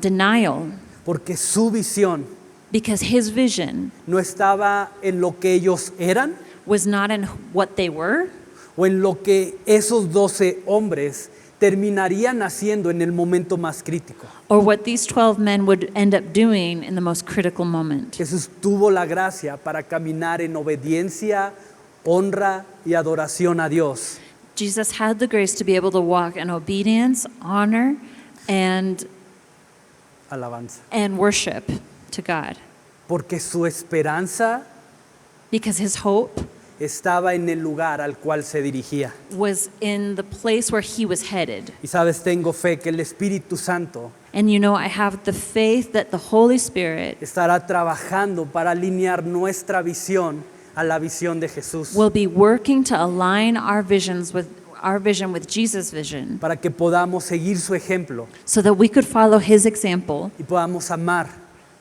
denial, porque su visión because his vision no estaba en lo que ellos eran was not in what they were o en lo que esos 12 hombres terminarían haciendo en el momento más crítico. or what these 12 men would end up doing in the most critical moment. Jesús tuvo la gracia para caminar en obediencia, honra y adoración a Dios. Jesus had the grace to be able to walk in obedience, honor, and Alabanza. worship to God, Porque su esperanza because his hope estaba en el lugar al cual se dirigía. was in the place where he was headed. Y sabes, tengo fe que el Espíritu Santo And you know, I have the faith that the Holy Spirit estará trabajando para alinear nuestra visión a la visión de Jesús, will be working to align our vision with Jesus' vision, para que podamos seguir su ejemplo so that we could follow his example y podamos amar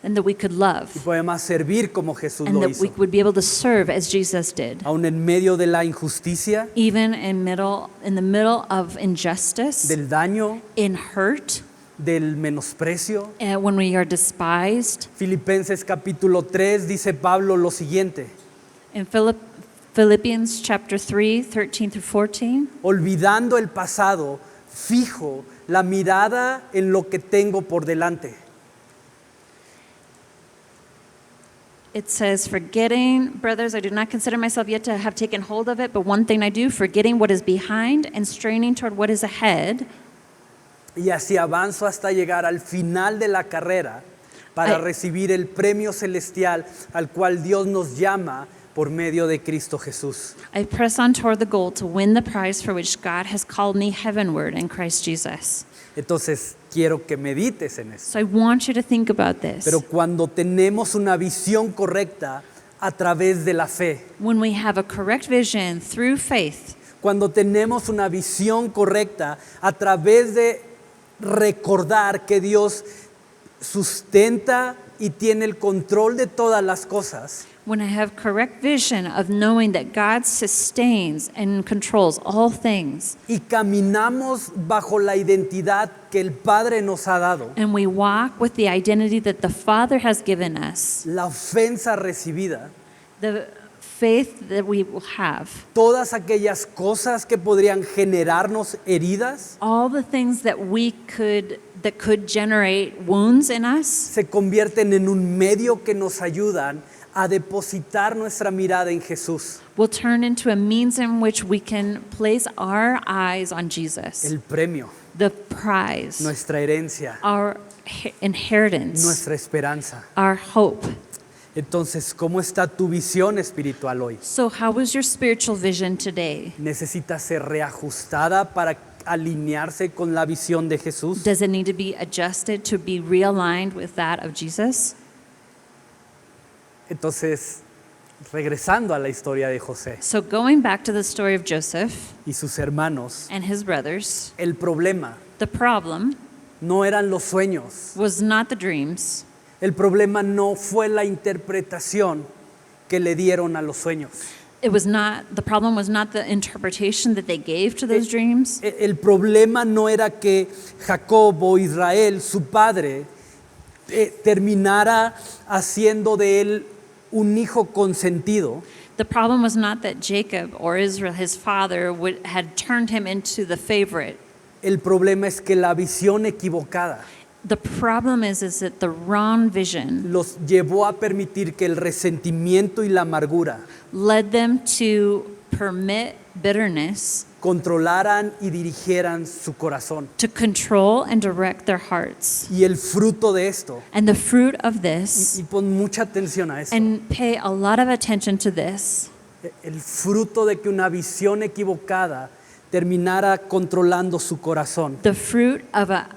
and that we could love y podamos servir como Jesús and lo that we hizo. would be able to serve as Jesus did. Aún en medio de la injusticia, Even in the middle of injustice, del daño, in hurt, del menosprecio. when we are despised. Filipenses capítulo 3 dice Pablo lo siguiente: In Philippians chapter 3, 13 through 14, olvidando el pasado, fijo la mirada en lo que tengo por delante. it says, forgetting, brothers, I do not consider myself yet to have taken hold of it, but one thing I do, forgetting what is behind and straining toward what is ahead, Y así avanzo hasta llegar al final de la carrera para Ay. recibir el premio celestial al cual Dios nos llama por medio de Cristo Jesús. I press on toward the goal to win the prize for which God has called me heavenward in Christ Jesus. Entonces quiero que medites en eso. So I want you to think about this. Pero cuando tenemos una visión correcta a través de la fe, When we have a correct vision through faith, cuando tenemos una visión correcta a través de recordar que Dios sustenta y tiene el control de todas las cosas, when I have correct vision of knowing that God sustains and controls all things, y caminamos bajo la identidad que el Padre nos ha dado, and we walk with the identity that the Father has given us, la ofensa recibida, the faith that we will have, todas aquellas cosas que podrían generarnos heridas, all the things that could generate wounds in us, se convierten en un medio que nos ayudan a depositar nuestra mirada en Jesús, will turn into a means in which we can place our eyes on Jesus, el premio, the prize, nuestra herencia, our inheritance, nuestra esperanza. our hope. Entonces, ¿cómo está tu visión espiritual hoy? So how is your spiritual vision today? ¿Necesita ser reajustada para alinearse con la visión de Jesús? Does it need to be adjusted to be realigned with that of Jesus? Entonces, regresando a la historia de José So going back to the story of Joseph y sus hermanos, and his brothers, el problema the problem no eran los sueños, was not the dreams. el problema no fue la interpretación que le dieron a los sueños. The problem was not the interpretation that they gave to those dreams. El problema no era que Jacob o Israel, su padre, terminara haciendo de él un hijo consentido, The problem was not that Jacob or Israel, his father, had turned him into the favorite. el problema es que la visión equivocada The problem is that the wrong vision los llevó a permitir que el resentimiento y la amargura led them to permit bitterness controlaran y dirigieran su corazón. to control and direct their hearts. Y el fruto de esto, And the fruit of this, y pon mucha atención a esto, and pay a lot of attention to this, el fruto de que una visión equivocada terminara controlando su corazón, the fruit of an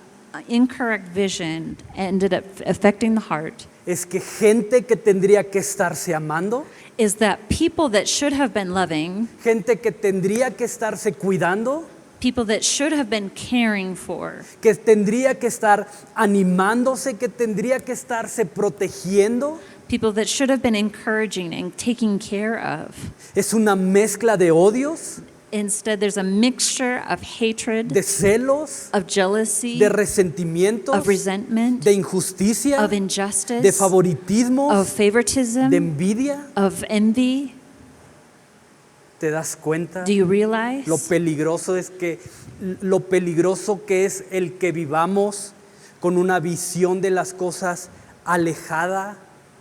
incorrect vision ended up affecting the heart, es que gente que tendría que estarse amando, is that people that should have been loving, gente que tendría que estarse cuidando, people that should have been caring for, que tendría que estar animándose, que tendría que estarse protegiendo, people that should have been encouraging and taking care of. es una mezcla de odios, Instead, there's a mixture of hatred, de celos, of jealousy, de resentimientos, of resentment, de injusticia, of de injustice, favoritismo, of de favoritism, envidia. of envy. ¿Te das cuenta? Do you realize Lo peligroso que es el que vivamos con una visión de las cosas alejada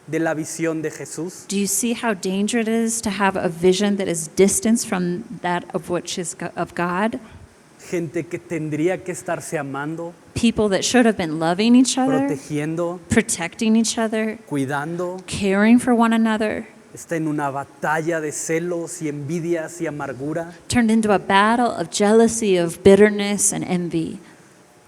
de la visión de Jesús. Do you see how dangerous it is to have a vision that is distant from that of which is of God? Gente que tendría que estarse amando, People that should have been loving each other, protegiendo, protecting each other, cuidando, caring for one another, está en una batalla de celos y envidias y amargura. turned into a battle of jealousy, of bitterness and envy.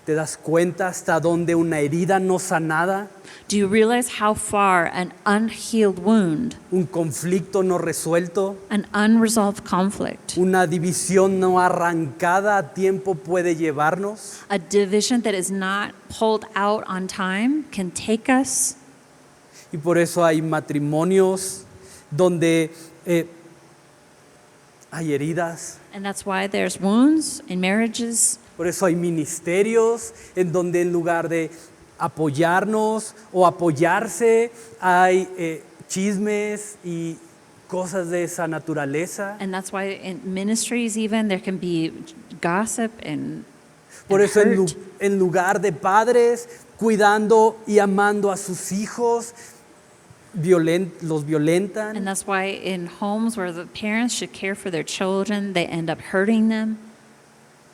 ¿Te das cuenta hasta dónde una herida no sanada, Do you realize how far an unhealed wound, un conflicto no resuelto, an unresolved conflict, una división no arrancada a tiempo puede llevarnos? a division that is not pulled out on time can take us? Y por eso hay matrimonios donde hay heridas. And that's why there's wounds in marriages. Por eso hay ministerios en donde en lugar de apoyarnos o apoyarse hay chismes y cosas de esa naturaleza. And that's why in ministries even there can be gossip and Por eso hurt. en lugar de padres cuidando y amando a sus hijos, los violentan. And that's why in homes where the parents should care for their children, they end up hurting them.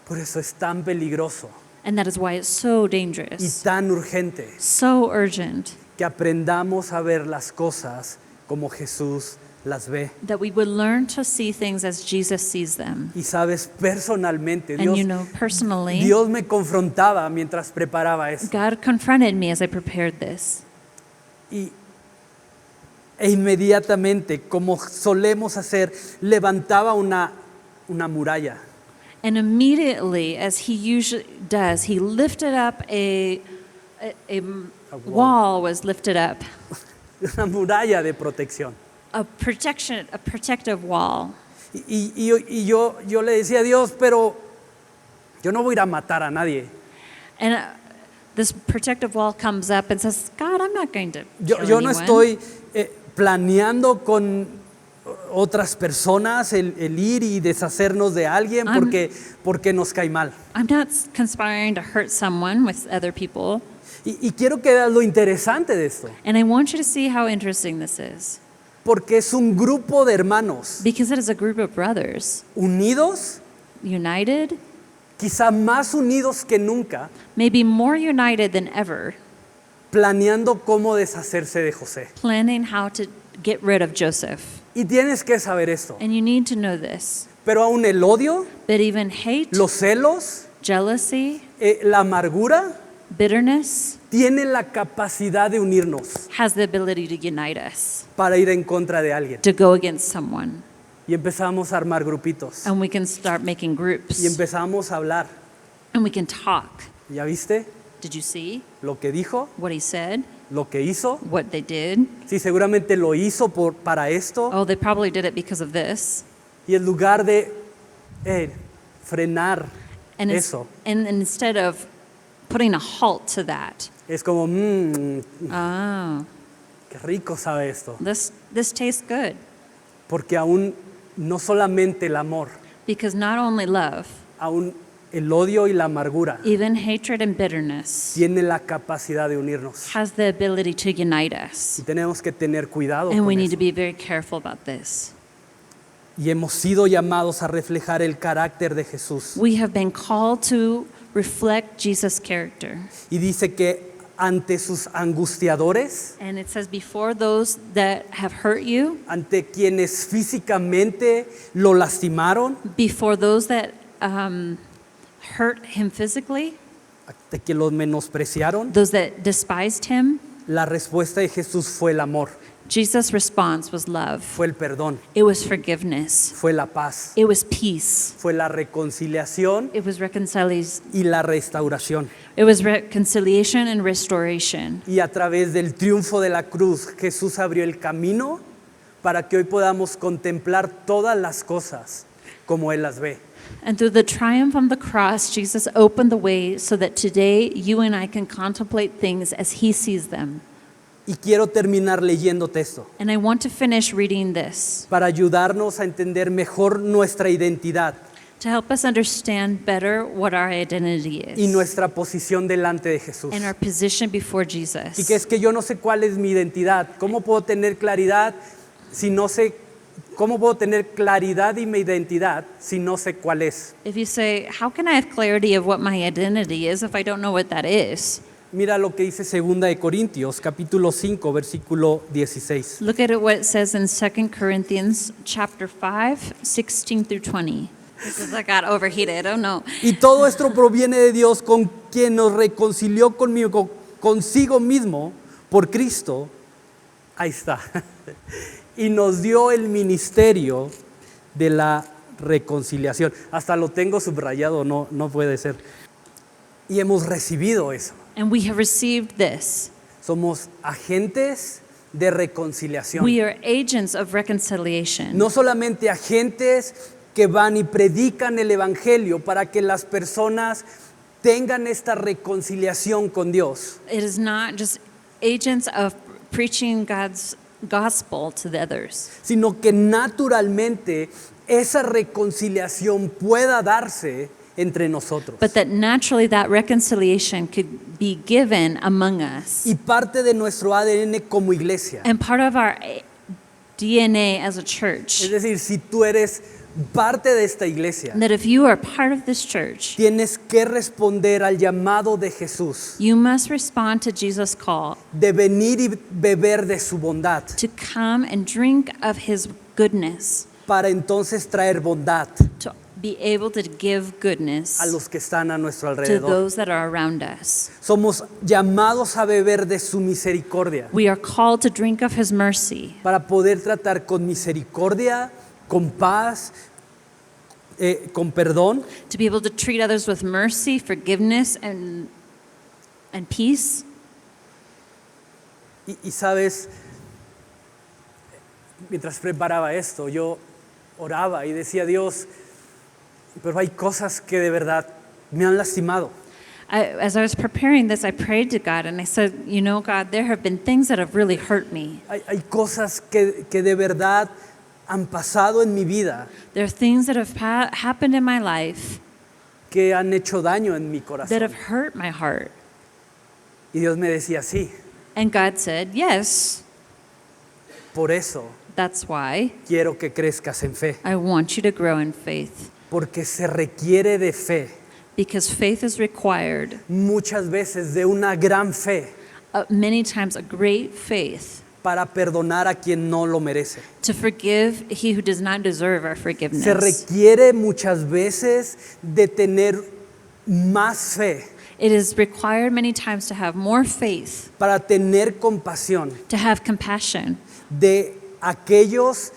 Por eso es tan peligroso And that is why it's so y dangerous, tan urgente so urgent, que aprendamos a ver las cosas como Jesús las ve. that we would learn to see things as Jesus sees them. Y sabes, personalmente, And you know, personally, Dios me confrontaba mientras preparaba esto. God confronted me as I prepared this. E inmediatamente, como solemos hacer, levantaba una muralla. And immediately, as he usually does, he lifted up wall was lifted up, una muralla de protección. a protective wall. Yo le decía a Dios, pero yo no voy a ir a matar a nadie. And this protective wall comes up and says, God, I'm not going to kill Yo no anyone. estoy planeando con otras personas el ir y deshacernos de alguien porque nos cae mal. I'm not conspiring to hurt someone with other people. Y quiero que veas lo interesante de esto, And I want you to see how interesting this is. porque es un grupo de hermanos Because it is a group of brothers, unidos, united, quizá más unidos que nunca, maybe more united than ever, planeando cómo deshacerse de José. planning how to get rid of Joseph. Y tienes que saber esto. And you need to know this. Pero aún el odio, That even hate, los celos, jealousy, la amargura, bitterness tiene la capacidad de unirnos has the ability to unite us, para ir en contra de alguien. to go against someone. Y empezamos a armar grupitos. And we can start making Y groups. empezamos a hablar. And we can talk. ¿Ya viste Did you see lo que dijo? what he said? ¿Lo que hizo? What they did? Sí, seguramente lo hizo para esto. Oh, they probably did it because of this. Y en lugar de frenar And, eso, and instead of putting a halt to that, es como, oh, qué rico sabe esto. this tastes good. Porque aún no solamente el amor, Because not only love, aún el odio y la amargura even hatred and bitterness tiene la capacidad de unirnos. has the ability to unite us. Y tenemos que tener cuidado And we con need to eso. be very careful about this. Y hemos sido llamados a reflejar el carácter de Jesús. We have been called to reflect Jesus' character. Y dice que ante sus angustiadores, And it says, before those that have hurt you, ante quienes físicamente lo lastimaron, before those that hurt him physically, ante que los menospreciaron, those that despised him, la respuesta de Jesús fue el amor, Jesus' response was love. fue el perdón, It was forgiveness. fue la paz, It was peace. fue la reconciliación It was reconciliation. y la restauración. It was reconciliation and restoration. Y a través del triunfo de la cruz, Jesús abrió el camino para que hoy podamos contemplar todas las cosas como Él las ve. And through the triumph on the cross, Jesus opened the way so that today you and I can contemplate things as he sees them. Y quiero terminar leyéndote esto And I want to finish reading this para ayudarnos a entender mejor nuestra identidad to help us understand better what our identity y is nuestra posición delante de Jesús. and our position before Y Jesus. que es que yo no sé cuál es mi identidad. ¿Cómo puedo tener claridad si no sé cómo puedo tener claridad y mi identidad si no sé cuál es? If you say, how can I have clarity of what my identity is if I don't know what that is? Mira lo que dice 2 de Corintios, capítulo 5, versículo 16. Look at what it says in 2 Corinthians chapter 5, 16 through 20. Because I got overheated, oh no. Y todo esto proviene de Dios, con quien nos reconcilió consigo mismo por Cristo. Ahí está. Y nos dio el ministerio de la reconciliación. Hasta lo tengo subrayado, no puede ser. Y hemos recibido eso. And we have received this. Somos agentes de reconciliación. We are agents of reconciliation. No solamente agentes que van y predican el evangelio para que las personas tengan esta reconciliación con Dios, It is not just agents of preaching God's gospel to the others, sino que naturalmente esa reconciliación pueda darse entre nosotros. but that naturally that reconciliation could be given among us. Y parte de nuestro ADN como iglesia. And part of our DNA as a Es church, decir, si tú eres parte de esta iglesia, that if you are part of this church, tienes que responder al llamado de Jesús you must respond to Jesus' call de venir y beber de su bondad to come and drink of his goodness, para entonces traer bondad to be able to give goodness a los que están a nuestro to alrededor. those that are around us. Somos llamados a beber de su misericordia We are called to drink of his mercy para poder tratar con misericordia, con paz, con perdón, to be able to treat others with mercy, forgiveness, and peace, Y sabes, mientras preparaba esto, yo oraba y decía, Dios, pero hay cosas que de verdad me han lastimado. As I was preparing this, I prayed to God and I said, you know, God, there have been things that have really hurt me. Hay cosas que de verdad han pasado en mi vida There are things that have happened in my life que han hecho daño en mi that corazón. have hurt my heart. Y Dios me decía, sí, And God said, yes, por eso that's why quiero que crezcas en fe, I want you to grow in faith. porque se requiere de fe, Because faith is required, muchas veces de una gran fe, many times a great faith, para perdonar a quien no lo merece. to forgive he who does not deserve our Se forgiveness. requiere muchas veces de tener más fe It is required many times to have more faith, para tener compasión to have compassion de aquellos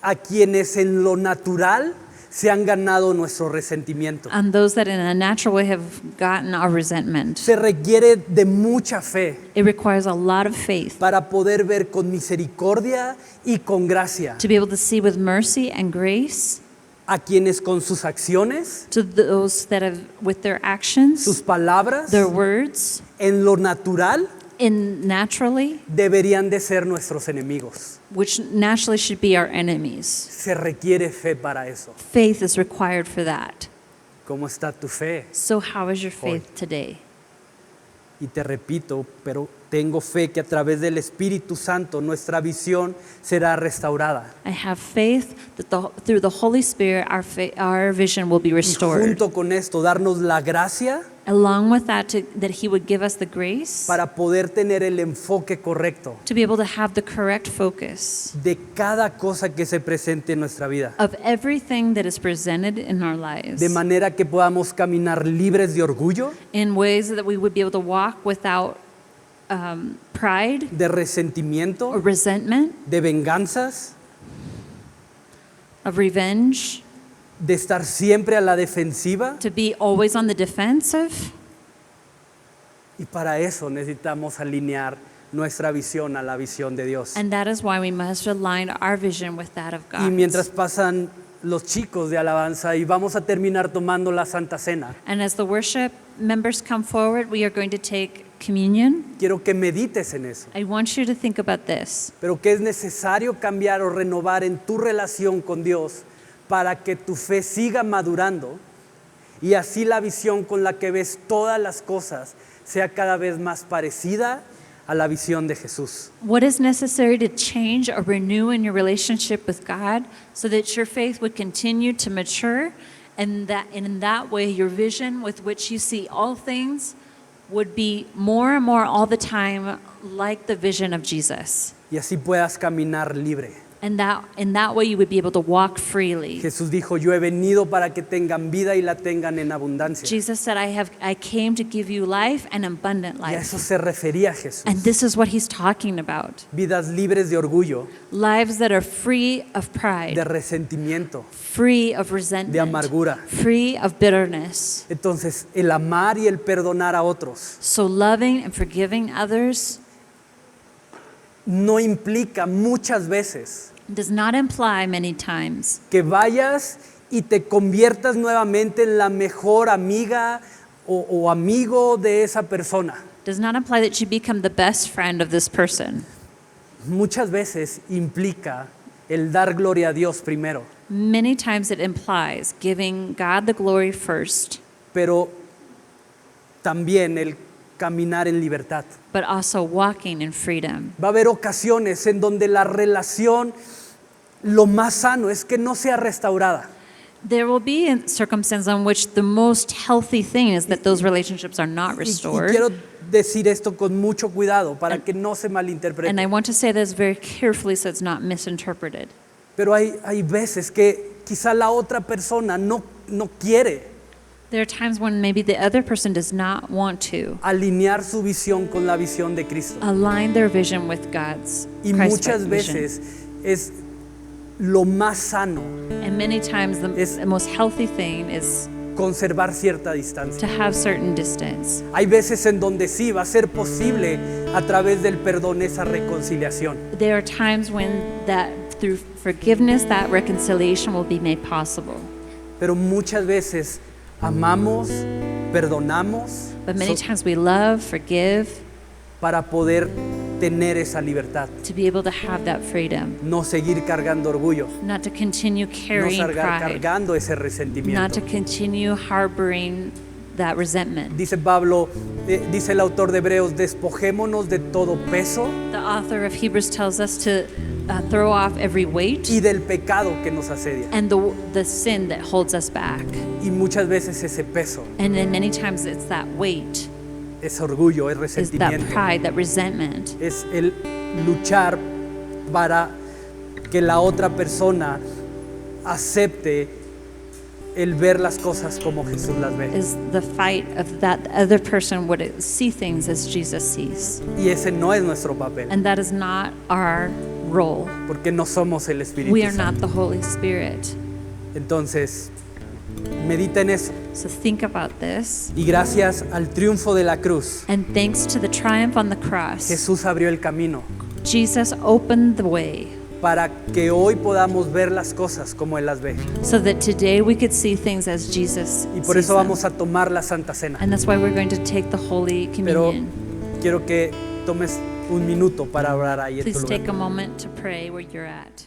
a quienes en lo natural se han ganado nuestro resentimiento. on those that in a natural way have gotten our resentment. Se requiere de mucha fe It requires a lot of faith para poder ver con misericordia y con gracia to be able to see with mercy and grace a quienes con sus acciones, to those that have, with their actions, sus palabras, their words, en lo natural in naturally, deberían de ser nuestros enemigos. which naturally should be our enemies. Se requiere fe para eso. Faith is required for that. ¿Cómo está tu fe? So how is your faith today? Y te repito, pero tengo fe que a través del Espíritu Santo nuestra visión será restaurada. I have faith that through the Holy Spirit our vision will be Y restored. junto con esto, darnos la gracia Along with that, that He would give us the grace para poder tener el enfoque correcto to be able to have the correct focus de cada cosa que se presente en nuestra vida. of everything that is presented in our lives, De manera que podamos caminar libres de orgullo, in ways that we would be able to walk without pride de or resentimiento, resentment, de venganzas, of revenge, de estar siempre a la defensiva. to be always on the defensive. Y para eso necesitamos alinear nuestra visión a la visión de Dios. And that is why we must align our vision with that of God. Y mientras pasan los chicos de alabanza y vamos a terminar tomando la Santa Cena, And as the worship members come forward, we are going to take communion. quiero que medites en eso. I want you to think about this. Pero que es necesario cambiar o renovar en tu relación con Dios para que tu fe siga madurando y así la visión con la que ves todas las cosas sea cada vez más parecida a la visión de Jesús. What is necessary to change or renew in your relationship with God so that your faith would continue to mature and in that way your vision with which you see all things would be more and more all the time like the vision of Jesus. Y así puedas caminar libre. And that in that way you would be able to walk freely. Jesús dijo, yo he venido para que tengan vida y la tengan en abundancia. Jesus said, I came to give you life and abundant Y a eso life. se refería Jesús. And this is what he's talking about. Vidas libres de orgullo, Lives that are free of pride, de resentimiento, free of resentment, de amargura. free of bitterness. Entonces, el amar y el perdonar a otros So loving and forgiving others no implica muchas veces does not imply many times que vayas y te conviertas nuevamente en la mejor amiga o amigo de esa persona. does not imply that you become the best friend of this person. Muchas veces implica el dar gloria a Dios primero, Many times it implies giving God the glory first, pero también el caminar en libertad. but also walking in freedom. Va a haber ocasiones en donde la relación, lo más sano es que no sea restaurada. There will be circumstances in which the most healthy thing is that those relationships are not Y restored. quiero decir esto con mucho cuidado para que no se And I malinterprete. want to say this very carefully so it's not misinterpreted. Pero hay veces que quizá la otra persona no quiere There are times when maybe the other person does not want to alinear su visión con la visión de Cristo. align their vision with God's Y Christ's muchas vision. veces es lo más sano And many times es- the most healthy thing is conservar cierta distancia. to have certain distance. Hay veces en donde sí va a ser posible a través del perdón esa reconciliación. There are times when that through forgiveness, that reconciliation will be made possible. Pero muchas veces amamos, perdonamos But many times we love, forgive, para poder tener esa libertad. to be able to have that freedom, No seguir cargando orgullo, not to continue no carrying seguir pride, cargando ese not resentimiento. to continue harboring that resentment. Dice Pablo, dice el autor de Hebreos, despojémonos de todo peso The author of Hebrews tells us to throw off every weight y del pecado que nos asedia. and the sin that holds us back. Y muchas veces ese peso, And then many times it's that weight, ese orgullo, es is that resentimiento, pride, that resentment. es el luchar para que la otra persona acepte el ver las cosas como Jesús las ve. Is the fight of that other person would see things as Jesus sees. Y ese no es nuestro papel, And that is not our role. porque no somos el Espíritu We are Santo. not the Holy Spirit. Entonces, medita en eso. So think about this. Y gracias al triunfo de la cruz, And thanks to the triumph on the cross, Jesús abrió el camino Jesus opened the way para que hoy podamos ver las cosas como Él las ve. so that today we could see things as Jesus Y por sees eso them. vamos a tomar la Santa Cena. And that's why we're going to take the Holy Pero Communion. quiero que tomes un minuto para orar ahí en tu Please lugar. take a moment to pray where you're at.